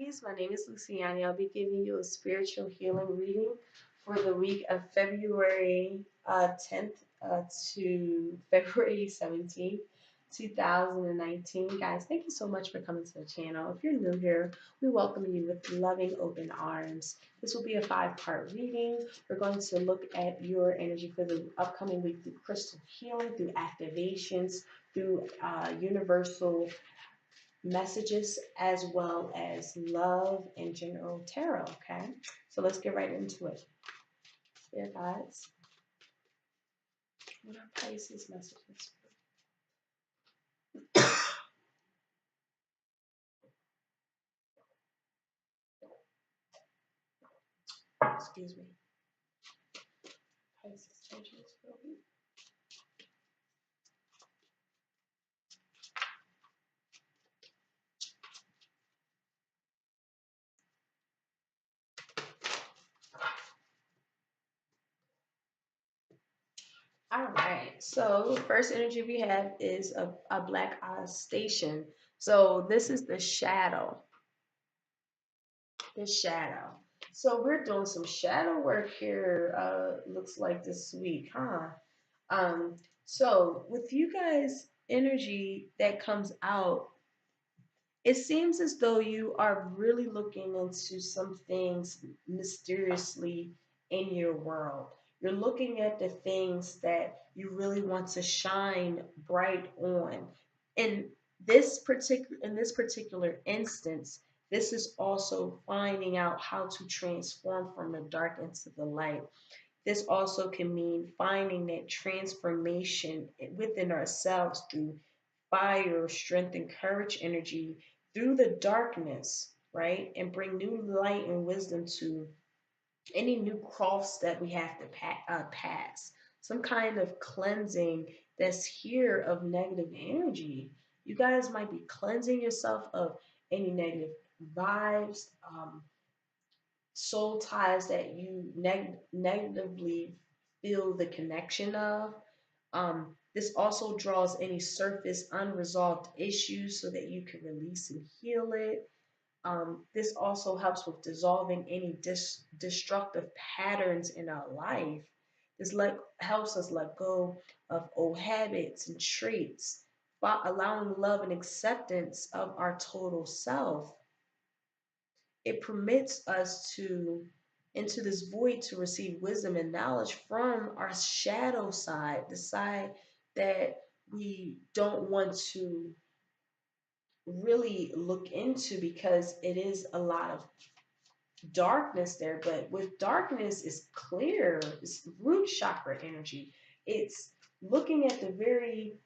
Pisces. My name is Luciani. I'll be giving you a spiritual healing reading for the week of February 10th to February 17th, 2019. Guys, thank you so much for coming to the channel. If you're new here, we welcome you with loving open arms. This will be a 5-part reading. We're going to look at your energy for the upcoming week through crystal healing, through activations, through universal messages, as well as love and general tarot. Okay, so let's get right into it. Spirit guides, what are Pisces messages? Excuse me. Pisces energies for the week. All right, so the first energy we have is a black eye station. So this is the shadow. The shadow. So we're doing some shadow work here, looks like this week, huh? Um, so with you guys, energy that comes out, it seems as though you are really looking into some things mysteriously in your world. You're looking at the things that you really want to shine bright on. In this particular instance, this is also finding out how to transform from the dark into the light. This also can mean finding that transformation within ourselves through fire, strength, and courage energy through the darkness, right? And bring new light and wisdom to any new crofts that we have to pass. Some kind of cleansing that's here of negative energy. You guys might be cleansing yourself of any negative vibes, soul ties that you negatively feel the connection of. This also draws any surface unresolved issues so that you can release and heal it. This also helps with dissolving any destructive patterns in our life. Helps us let go of old habits and traits, while allowing love and acceptance of our total self. It permits us to into this void to receive wisdom and knowledge from our shadow side, the side that we don't want to really look into because it is a lot of darkness there. But with darkness is clear, it's root chakra energy. It's looking at the very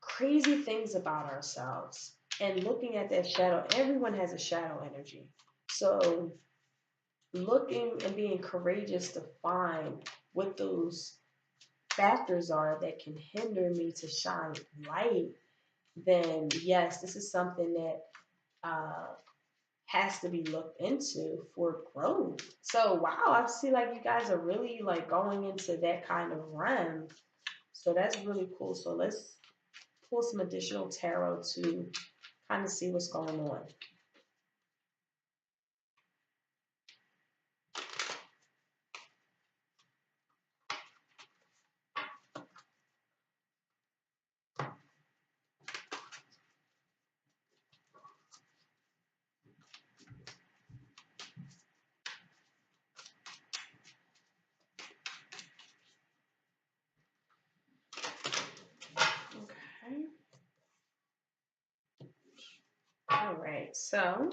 crazy things about ourselves and looking at that shadow. Everyone has a shadow energy. So looking and being courageous to find what those factors are that can hinder me to shine light, then yes, this is something that has to be looked into for growth. So wow, I see like you guys are really like going into that kind of realm. So that's really cool. So let's pull some additional tarot to kind of see what's going on. Okay. All right. So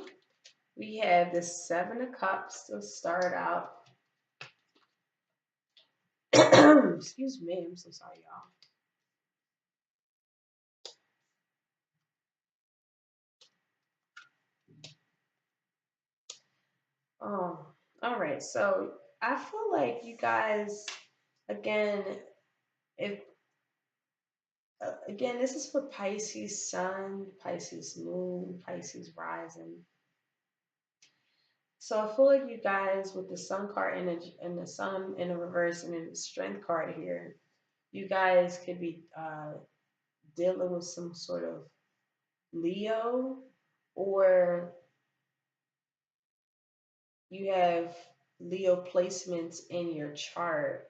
we have the Seven of Cups to start out. Excuse me, I'm so sorry, y'all. All right. So I feel like you guys, again, if again, this is for Pisces Sun, Pisces Moon, Pisces Rising. So I feel like you guys, with the Sun card energy and the Sun in the reverse and then the Strength card here, you guys could be dealing with some sort of Leo or you have Leo placements in your chart.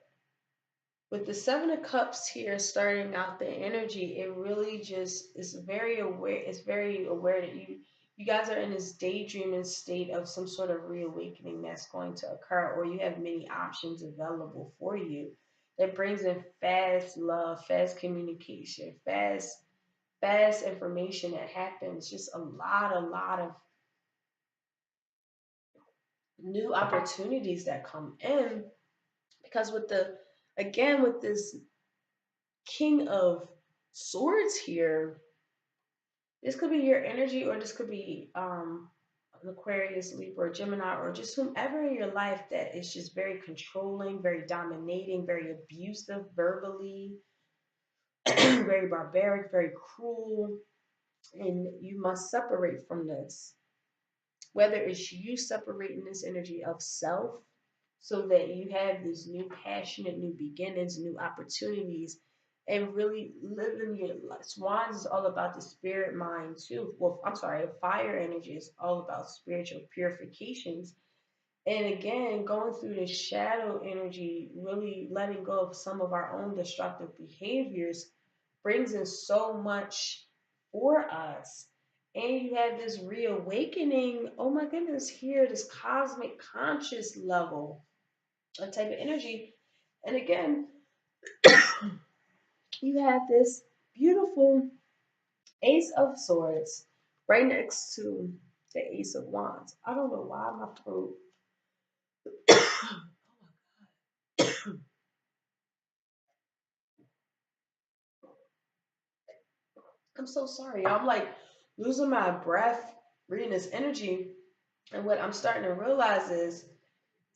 With the Seven of Cups here starting out the energy, it really just is very aware. It's very aware that you guys are in this daydreaming state of some sort of reawakening that's going to occur, or you have many options available for you. That brings in fast love, fast communication, fast information that happens. Just a lot of new opportunities that come in because with the again with this King of Swords here, this could be your energy, or this could be an Aquarius, Libra, Gemini, or just whomever in your life that is just very controlling, very dominating, very abusive verbally, very barbaric, very cruel. And you must separate from this. Whether it's you separating this energy of self so that you have this new passionate, new beginnings, new opportunities, and really living your life. Swans is all about the spirit mind too. Well, I'm sorry, fire energy is all about spiritual purifications. And again, going through the shadow energy, really letting go of some of our own destructive behaviors brings in so much for us. And you have this reawakening, oh my goodness, here, this cosmic conscious level, a type of energy. And again, you have this beautiful Ace of Swords right next to the Ace of Wands. I don't know why my throat. I'm so sorry. I'm like losing my breath reading this energy. And what I'm starting to realize is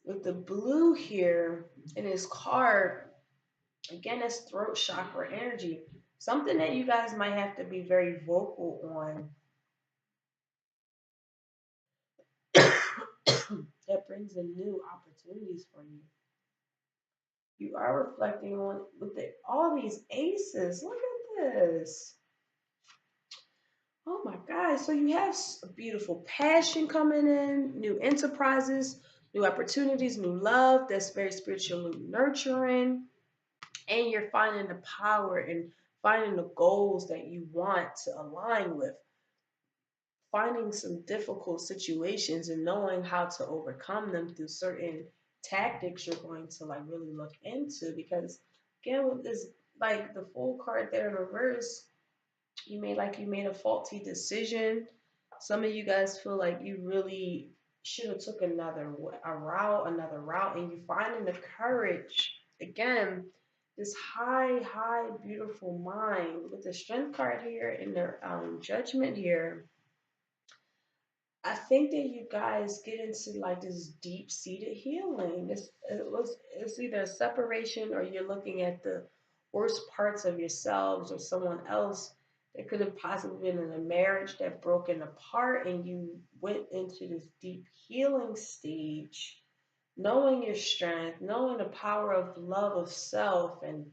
with the blue here in this card, again, it's throat chakra energy. Something that you guys might have to be very vocal on that brings in new opportunities for you. You are reflecting on with all these aces. Look at this. Oh my God. So you have a beautiful passion coming in, new enterprises, new opportunities, new love that's very spiritually nurturing. And you're finding the power and finding the goals that you want to align with. Finding some difficult situations and knowing how to overcome them through certain tactics you're going to like really look into because again with this like the full card there in reverse you made a faulty decision. Some of you guys feel like you really should have took another route, and you finding the courage again. This high, beautiful mind with the strength card here and the judgment here. I think that you guys get into like this deep seated healing. It's either a separation or you're looking at the worst parts of yourselves or someone else that could have possibly been in a marriage that broken apart and you went into this deep healing stage, knowing your strength, knowing the power of love of self and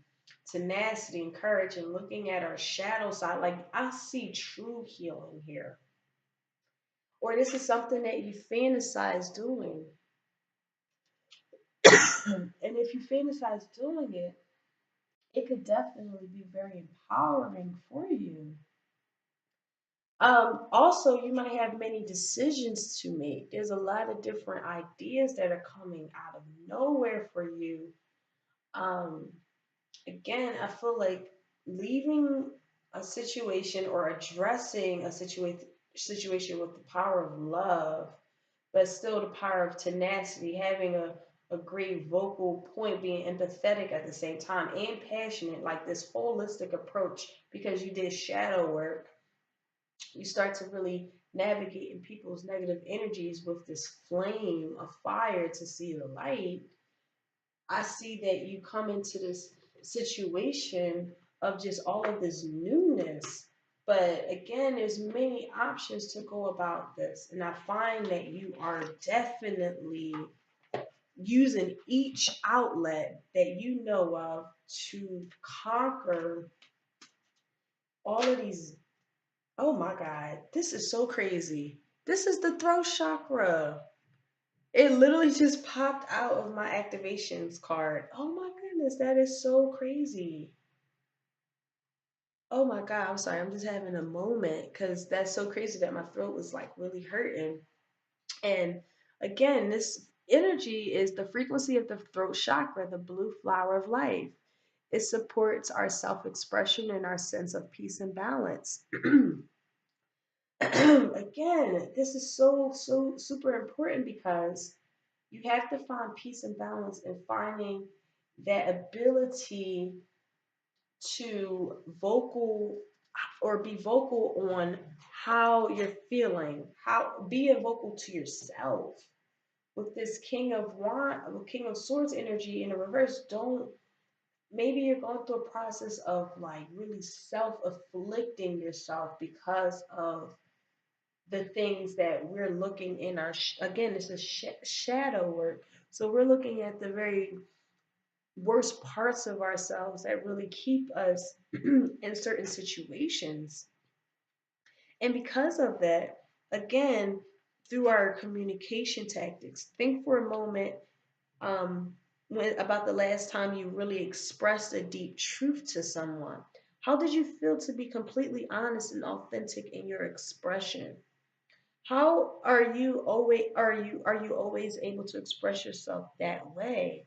tenacity and courage and looking at our shadow side. Like I see true healing here, or this is something that you fantasize doing. And if you fantasize doing it, it could definitely be very empowering for you. Also, you might have many decisions to make. There's a lot of different ideas that are coming out of nowhere for you. Um, Again, I feel like leaving a situation or addressing a situation with the power of love, but still the power of tenacity, having a great vocal point, being empathetic at the same time and passionate, like this holistic approach, because you did shadow work, you start to really navigate in people's negative energies with this flame of fire to see the light. I see that you come into this situation of just all of this newness. But again, there's many options to go about this. And I find that you are definitely using each outlet that you know of to conquer all of these. Oh my God, this is so crazy. This is the throat chakra. It literally just popped out of my activations card. Oh my goodness, that is so crazy. Oh my God, I'm sorry. I'm just having a moment because that's so crazy that my throat was like really hurting. And again, this energy is the frequency of the throat chakra, the blue flower of life. It supports our self expression and our sense of peace and balance. Again, this is so super important because you have to find peace and balance in finding that ability to vocal or be vocal on how you're feeling, how being vocal to yourself. With this king of swords energy in the reverse, don't maybe you're going through a process of like really self-afflicting yourself because of the things that we're looking in our again, this is shadow work, so we're looking at the very worst parts of ourselves that really keep us in certain situations. And because of that, again, through our communication tactics, think for a moment um, about the last time you really expressed a deep truth to someone. How did you feel to be completely honest and authentic in your expression? How are you always able to express yourself that way?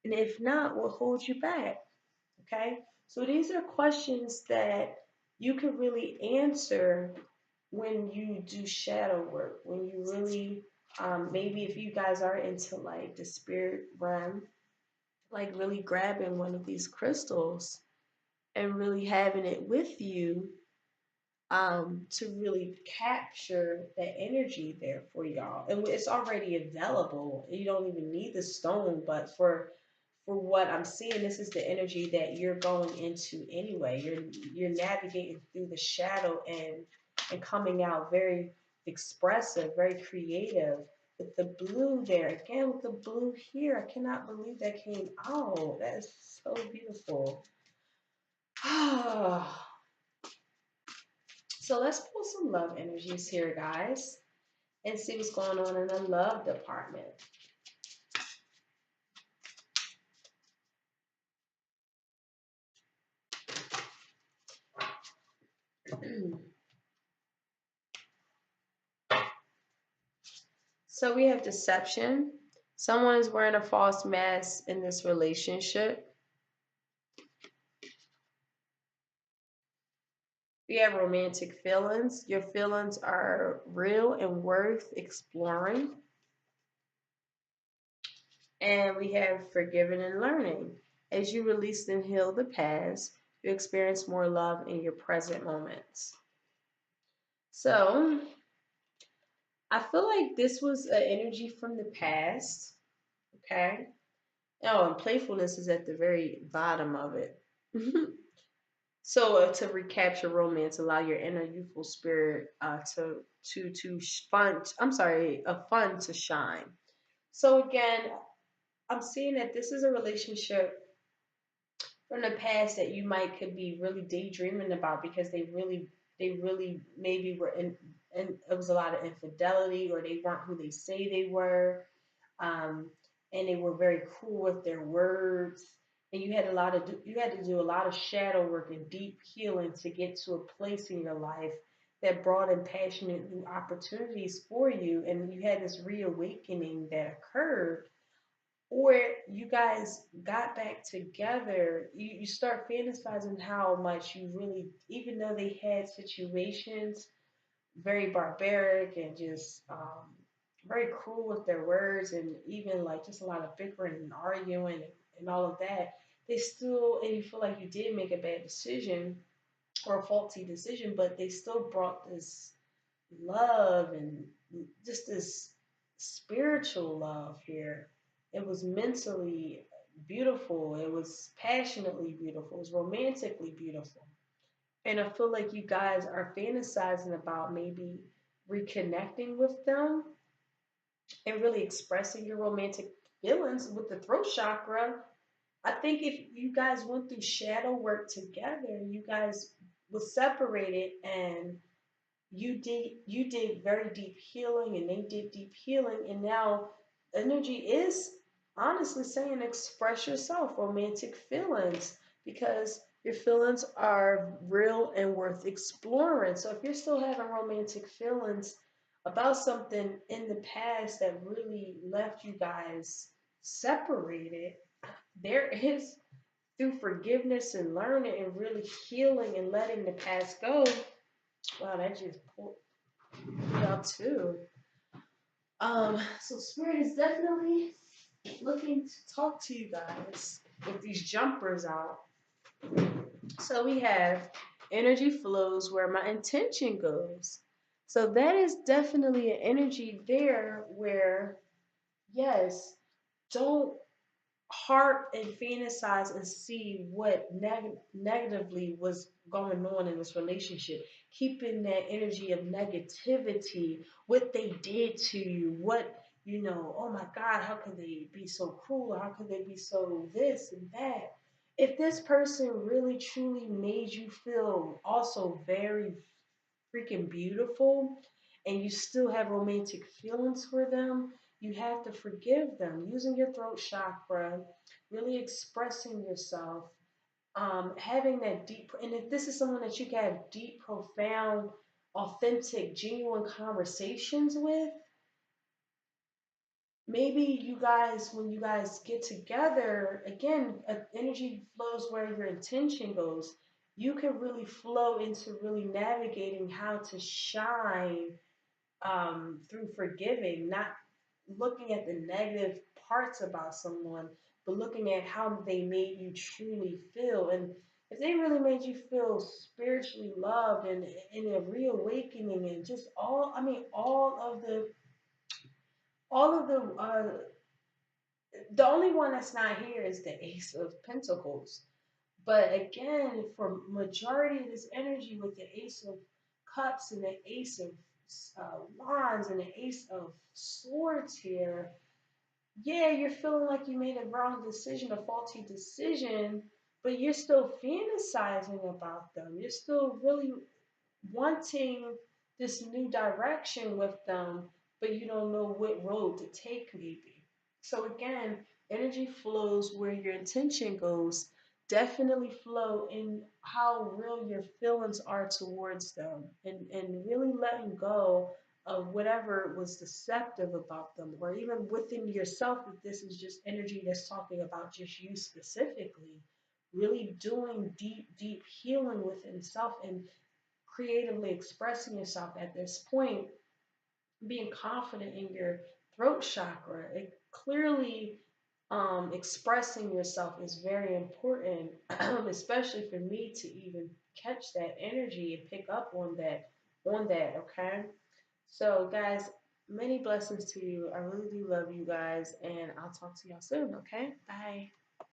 And if not, what holds you back? Okay? So these are questions that you can really answer when you do shadow work, when you really, maybe if you guys are into like the spirit realm, like really grabbing one of these crystals and really having it with you, to really capture that energy there for y'all. And it's already available. You don't even need the stone, but for what I'm seeing, this is the energy that you're going into anyway. You're navigating through the shadow and coming out very expressive, very creative. With the blue there, again with the blue here, I cannot believe that came out. That is so beautiful. So let's pull some love energies here, guys, and see what's going on in the love department. So we have deception. Someone is wearing a false mask in this relationship. We have romantic feelings. Your feelings are real and worth exploring. And we have forgiving and learning. As you release and heal the past, you experience more love in your present moments. So I feel like this was an energy from the past. Okay. Oh, and playfulness is at the very bottom of it. So to recapture romance, allow your inner youthful spirit to fun. I'm sorry, a fun to shine. So again, I'm seeing that this is a relationship from the past that you might could be really daydreaming about because they really maybe were in, and it was a lot of infidelity, or they weren't who they say they were, um, and they were very cool with their words. And you had to do a lot of shadow work and deep healing to get to a place in your life that brought in passionate new opportunities for you, and you had this reawakening that occurred, or you guys got back together. You start fantasizing how much you really, even though they had situations very barbaric and just very cruel with their words, and even like just a lot of bickering and arguing and all of that, they still, and you feel like you did make a bad decision or a faulty decision, but they still brought this love and just this spiritual love here. It was mentally beautiful, it was passionately beautiful, it was romantically beautiful. And I feel like you guys are fantasizing about maybe reconnecting with them and really expressing your romantic feelings with the throat chakra. I think if you guys went through shadow work together, you guys was separated, and you did very deep healing and they did deep healing, and now energy is honestly saying express yourself, romantic feelings, because your feelings are real and worth exploring. So if you're still having romantic feelings about something in the past that really left you guys separated, there is, through forgiveness and learning and really healing and letting the past go. Wow, that just pulled me out too. So Spirit is definitely looking to talk to you guys with these jumpers out. So we have energy flows where my intention goes. So that is definitely an energy there where, yes, don't harp and fantasize and see what negatively was going on in this relationship, keeping that energy of negativity, what they did to you, what, oh my God, how could they be so cruel? How could they be so this and that? If this person really truly made you feel also very freaking beautiful and you still have romantic feelings for them, you have to forgive them using your throat chakra, really expressing yourself, having that deep. And if this is someone that you can have deep, profound, authentic, genuine conversations with, maybe you guys, when you guys get together, again, energy flows where your intention goes. You can really flow into really navigating how to shine, through forgiving, not looking at the negative parts about someone, but looking at how they made you truly feel. And if they really made you feel spiritually loved and in a reawakening and just all, I mean, all of the only one that's not here is the Ace of Pentacles. But again, for majority of this energy with the Ace of Cups and the Ace of Wands and the Ace of Swords here, yeah, you're feeling like you made a wrong decision, a faulty decision, but you're still fantasizing about them. You're still really wanting this new direction with them, but you don't know what road to take, maybe. So, again, energy flows where your intention goes. Definitely flow in how real your feelings are towards them, and really letting go of whatever was deceptive about them, or even within yourself, if this is just energy that's talking about just you specifically. Really doing deep, deep healing within self and creatively expressing yourself at this point, being confident in your throat chakra. It clearly, expressing yourself is very important, especially for me to even catch that energy and pick up on that. Okay. So, guys, many blessings to you. I really do love you guys, and I'll talk to y'all soon. Okay. Bye.